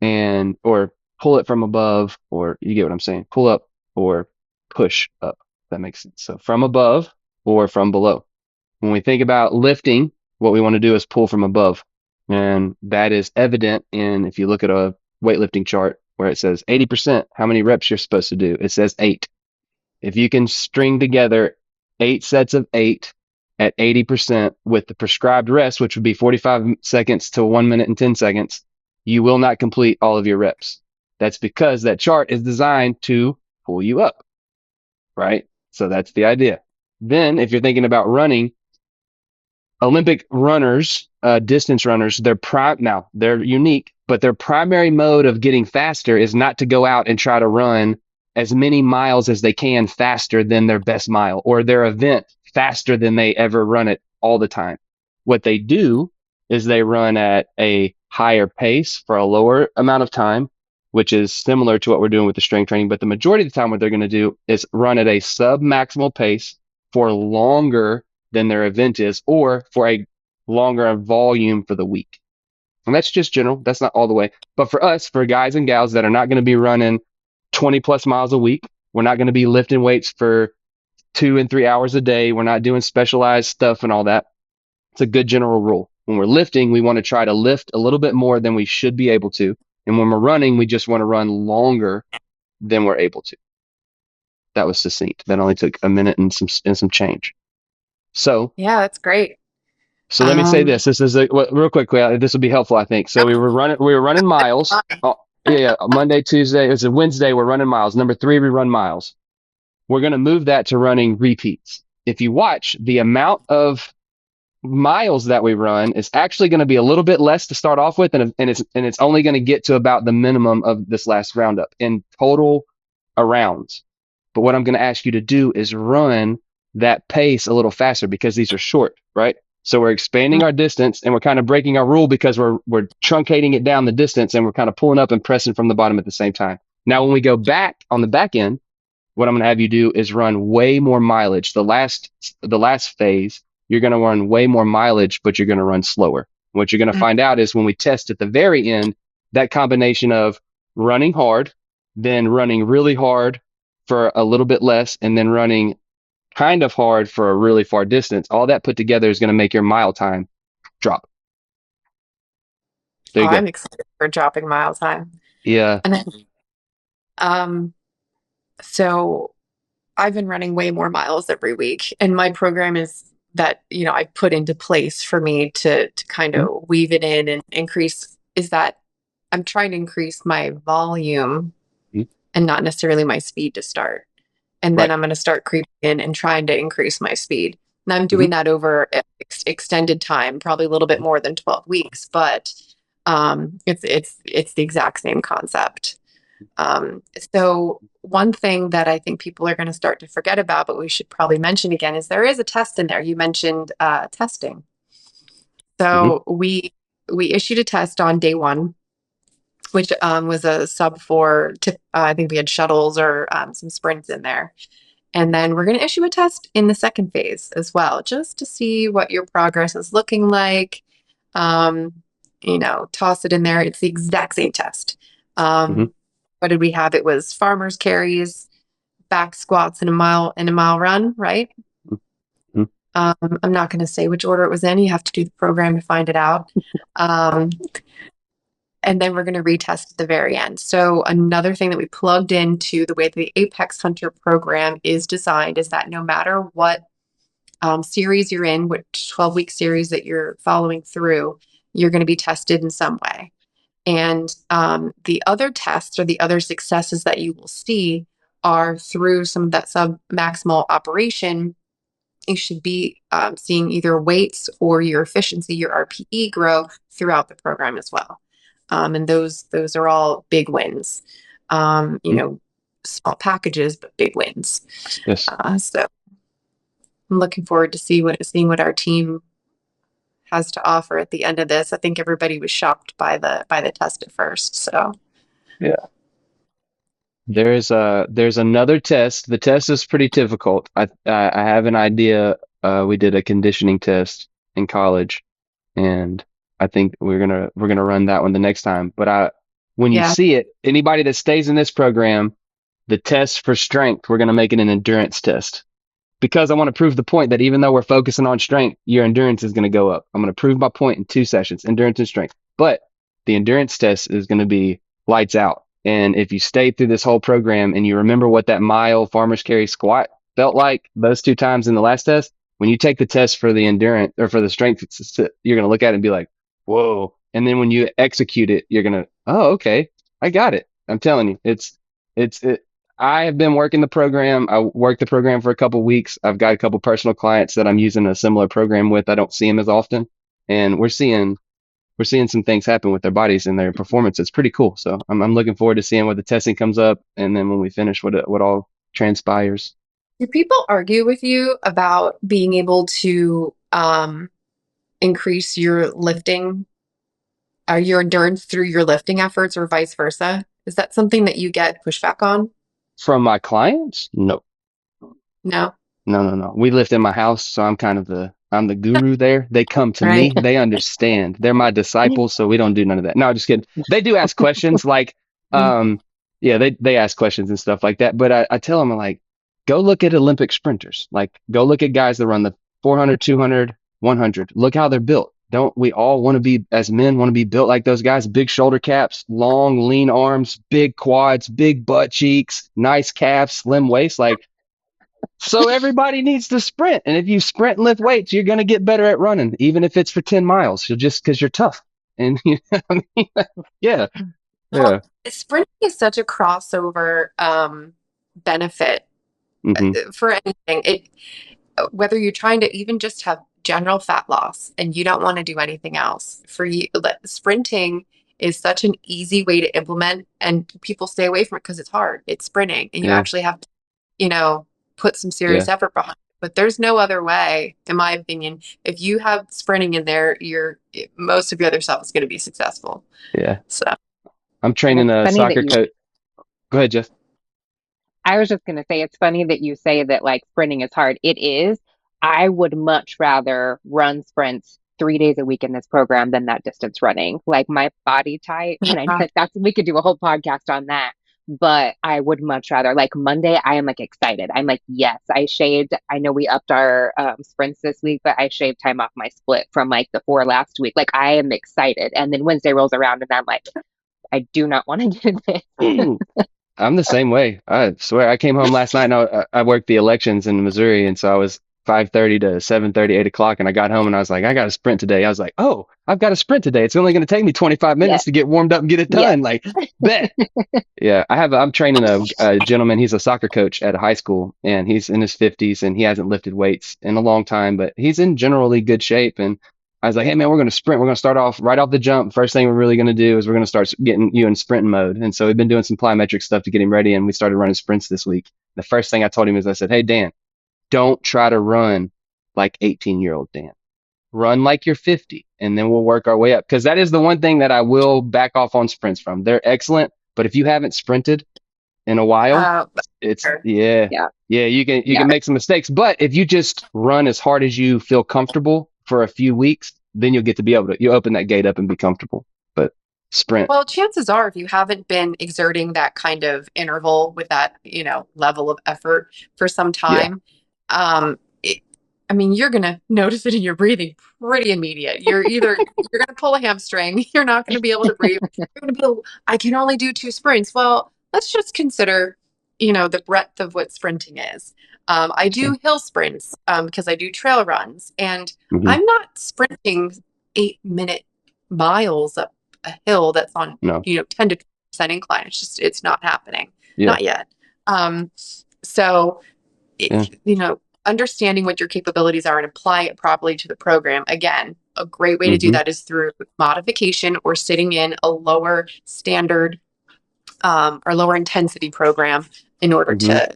and or pull it from above, or you get what I'm saying, pull up or push up. If that makes sense. So from above or from below. When we think about lifting, what we want to do is pull from above. And that is evident in if you look at weightlifting chart where it says 80%, how many reps you're supposed to do. It says 8. If you can string together 8 sets of 8 at 80% with the prescribed rest, which would be 45 seconds to 1 minute and 10 seconds, you will not complete all of your reps. That's because that chart is designed to pull you up, right? So that's the idea. Then if you're thinking about running, Olympic runners, distance runners, they're unique, but their primary mode of getting faster is not to go out and try to run as many miles as they can faster than their best mile or their event faster than they ever run it all the time. What they do is they run at a higher pace for a lower amount of time, which is similar to what we're doing with the strength training. But the majority of the time, what they're going to do is run at a sub maximal pace for longer than their event is, or for a longer volume for the week. And that's just general. That's not all the way. But for us, for guys and gals that are not going to be running 20 plus miles a week, we're not going to be lifting weights for 2 and 3 hours a day. We're not doing specialized stuff and all that. It's a good general rule. When we're lifting, we want to try to lift a little bit more than we should be able to. And when we're running, we just want to run longer than we're able to. That was succinct. That only took a minute and some change. So Yeah, that's great. let me say Um, this. This is real quick. This will be helpful, I think. So we were running miles. Oh, yeah. Monday, Tuesday, it's a Wednesday. We're running miles. Number 3, we run miles. We're going to move that to running repeats. If you watch, the amount of miles that we run is actually going to be a little bit less to start off with, and it's only going to get to about the minimum of this last roundup in total rounds. But what I'm going to ask you to do is run that pace a little faster because these are short, right? So we're expanding our distance and we're kind of breaking our rule because we're truncating it down the distance and we're kind of pulling up and pressing from the bottom at the same time. Now, when we go back on the back end, what I'm going to have you do is run way more mileage. The last phase, you're going to run way more mileage, but you're going to run slower. What you're going to find out is when we test at the very end, that combination of running hard, then running really hard for a little bit less, and then running kind of hard for a really far distance, all that put together is going to make your mile time drop. There oh, you go. I'm excited for dropping mile time. Yeah. And then, um, so I've been running way more miles every week, and my program is that, I put into place for me to kind Mhm. of weave it in and increase is that I'm trying to increase my volume Mhm. and not necessarily my speed to start. And then Right. I'm going to start creeping in and trying to increase my speed. And I'm Mhm. doing that over extended time, probably a little bit more than 12 weeks, but it's the exact same concept. So one thing that I think people are going to start to forget about, but we should probably mention again, is there is a test in there. You mentioned testing. Mhm. So we issued a test on day 1, which was a sub 4. I think we had shuttles or some sprints in there. And then we're going to issue a test in the second phase as well, just to see what your progress is looking like. Um, toss it in there. It's the exact same test. Mhm. What did we have? It was farmers carries, back squats, and a mile run, right? Mhm. I'm not going to say which order it was in. You have to do the program to find it out. Um, and then we're going to retest at the very end. So another thing that we plugged into the way the Apex Hunter program is designed is that no matter what series you're in, what 12-week series that you're following through, you're going to be tested in some way. And the other tests or the other successes that you will see are through some of that sub-maximal operation. You should be seeing either weights or your efficiency, your RPE grow throughout the program as well. And those are all big wins. Mhm. Small packages, but big wins. Yes. So I'm looking forward to seeing what our team has to offer at the end of this. I think everybody was shocked by the test at first. So Yeah. There's another test. The test is pretty difficult. I have an idea. We did a conditioning test in college, and I think we're gonna run that one the next time. But when you yeah, see it, anybody that stays in this program, the test for strength, we're gonna make it an endurance test because I want to prove the point that even though we're focusing on strength, your endurance is gonna go up. I'm gonna prove my point in 2 sessions, endurance and strength. But the endurance test is gonna be lights out. And if you stay through this whole program and you remember what that mile farmer's carry squat felt like those 2 times in the last test, when you take the test for the endurance or for the strength, you're going to look at it and be like, whoa. And then when you execute it, you're going to, oh, okay, I got it. I'm telling you, it, I have been working the program. I worked the program for a couple weeks. I've got a couple personal clients that I'm using a similar program with. I don't see them as often, and we're seeing some things happen with their bodies and their performance. It's pretty cool. So I'm looking forward to seeing what the testing comes up, and then when we finish, what all transpires. Do people argue with you about being able to increase your lifting, your endurance through your lifting efforts, or vice versa? Is that something that you get pushback on? From my clients, no. No. No, no, no. We live in my house, so I'm the guru there. They come to Right. me. They understand. They're my disciples, so we don't do none of that. No, just kidding. They do ask questions like, um, yeah, they ask questions and stuff like that. But I tell them like, go look at Olympic sprinters. Like, go look at guys that run the 400, 200, 100. Look how they're built. Don't we all want to be, as men, want to be built like those guys? Big shoulder caps, long, lean arms, big quads, big butt cheeks, nice calves, slim waist. Like, so everybody needs to sprint. And if you sprint and lift weights, you're going to get better at running, even if it's for 10 miles. You'll just because you're tough. And you know what I mean? Yeah. Well, Yeah. sprinting is such a crossover benefit Hmm. for anything. Whether you're trying to even just have general fat loss and you don't want to do anything else, for you, sprinting is such an easy way to implement, and people stay away from it because it's hard. It's sprinting, and you Yeah. actually have to, you know, put some serious Yeah. effort behind it. But there's no other way, in my opinion. If you have sprinting in there, most of your other stuff is going to be successful. Yeah. So, I'm And training it's a funny that soccer you coach. Go ahead, Jeff. I was just going to say, it's funny that you say that like sprinting is hard. It is. I would much rather run sprints 3 days a week in this program than that distance running. Like my body type, and I know that we could do a whole podcast on that, but I would much rather like Monday, I am like excited. I'm like, yes, I shaved. I know we upped our sprints this week, but I shaved time off my split from like the 4 last week. Like I am excited. And then Wednesday rolls around and I'm like, I do not want to do this. I'm the same way. I swear. I came home last night and I worked the elections in Missouri, and so I was 5:30 to 7:30, 8 o'clock, and I got home and I was like, I got to sprint today. I was like, oh, I've got to sprint today. It's only going to take me 25 Yeah. minutes to get warmed up and get it Yes. done. Like, bet. Yeah, I'm training a gentleman. He's a soccer coach at a high school, and he's in his 50s, and he hasn't lifted weights in a long time, but he's in generally good shape. And I was like, hey man, we're going to sprint. We're going to start off right off the jump. First thing we're really going to do is we're going to start getting you in sprint mode. And so we've been doing some plyometric stuff to get him ready, and we started running sprints this week. The first thing I told him is I said, hey Dan, don't try to run like 18-year-old Dan. Run like you're 50, and then we'll work our way up. Because that is the one thing that I will back off on sprints from. They're excellent, but if you haven't sprinted in a while, it's sure. yeah, Yeah. yeah, you can Yeah. make some mistakes. But if you just run as hard as you feel comfortable for a few weeks, then you'll get to be able to you open that gate up and be comfortable. But sprint, Well, chances are, if you haven't been exerting that kind of interval with that, level of effort for some yeah, time, it, I mean, you're gonna notice it in your breathing pretty immediate. You're gonna pull a hamstring, you're not gonna be able to breathe. You're gonna be, I can only do 2 sprints. Well, let's just consider, the breadth of what sprinting is. I sure. do hill sprints because I do trail runs, and Hmm. I'm not sprinting 8-minute miles up a hill that's on, No, 10 to 20% incline. It's not happening. yeah, Not yet. Um, so, yeah, understanding what your capabilities are and applying it properly to the program. Again, a great way to do hmm, that is through modification or sitting in a lower standard or lower intensity program in order hmm, to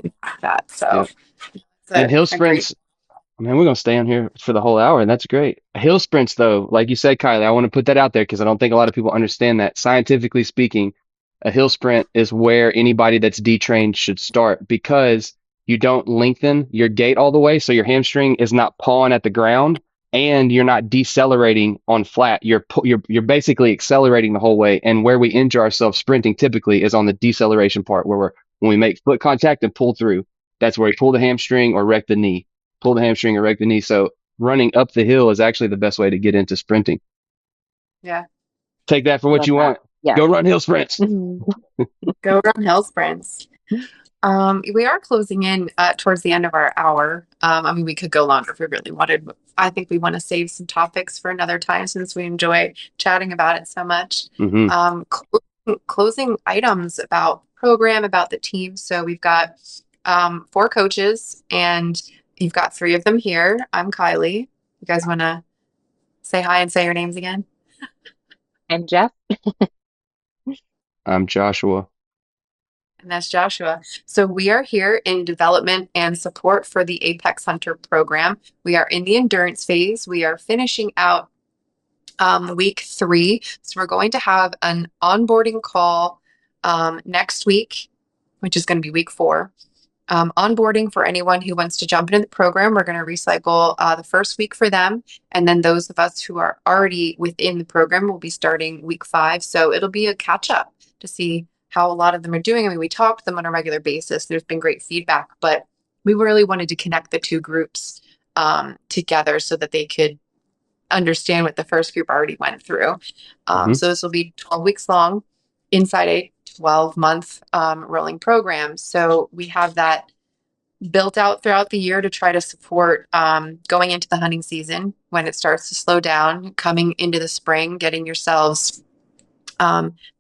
impact that. yeah. So it's And hill a great. sprints. Man, we're gonna stay on here for the whole hour, and that's great. Hill sprints, though, like you said, Kylie, I want to put that out there because I don't think a lot of people understand that. Scientifically speaking, a hill sprint is where anybody that's detrained should start because you don't lengthen your gait all the way, so your hamstring is not pawing at the ground, and you're not decelerating on flat. You're basically accelerating the whole way. And where we injure ourselves sprinting typically is on the deceleration part, when we make foot contact and pull through. That's where we pull the hamstring or wreck the knee, pull the hamstring or wreck the knee. So running up the hill is actually the best way to get into sprinting. Yeah. Take that for I what love you that. want. Yes. Go run hill sprints. Go run hill sprints. We are closing in towards the end of our hour. I mean, we could go longer if we really wanted, but I think we want to save some topics for another time since we enjoy chatting about it so much. Hmm. Closing items about program, about the team. So we've got four coaches, and you've got three of them here. I'm Kylie. You guys want to say hi and say your names again? And Jeff, I'm Joshua. And that's Joshua. So we are here in development and support for the Apex Hunter program. We are in the endurance phase. We are finishing out week 3. So we're going to have an onboarding call next week, which is going to be week 4. Onboarding for anyone who wants to jump into the program. We're going to recycle the first week for them. And then those of us who are already within the program will be starting week 5. So it'll be a catch up to see how a lot of them are doing. I mean, we talk to them on a regular basis. There's been great feedback, but we really wanted to connect the two groups together so that they could understand what the first group already went through. Hmm. So this will be 12 weeks long inside a 12-month rolling program. So we have that built out throughout the year to try to support going into the hunting season when it starts to slow down, coming into the spring, getting yourselves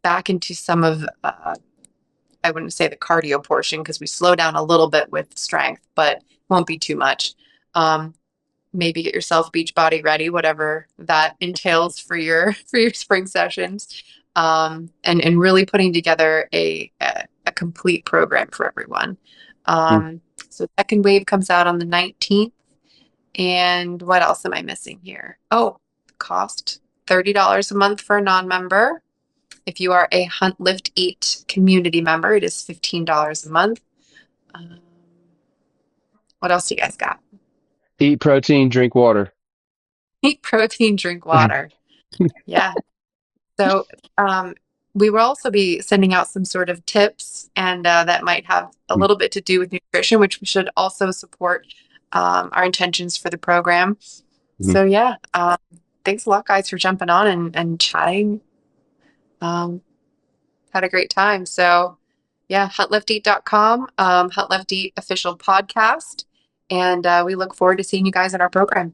back into some of, I wouldn't say the cardio portion because we slow down a little bit with strength, but won't be too much. Um, Maybe get yourself beach body ready, whatever that entails for your spring sessions, and really putting together a complete program for everyone. So second wave comes out on the 19th. And what else am I missing here? Oh, cost $30 a month for a non-member. If you are a Hunt Lift Eat community member, it is $15 a month. Um, what else do you guys got? Eat protein, drink water. Eat protein, drink water. Yeah. So we will also be sending out some sort of tips, and that might have a little bit to do with nutrition, which should also support our intentions for the program. Mhm. So yeah, thanks a lot, guys, for jumping on and chatting. Um, Had a great time. So yeah, huntlifteat.com, Hunt Lift Eat official podcast, and we look forward to seeing you guys in our program.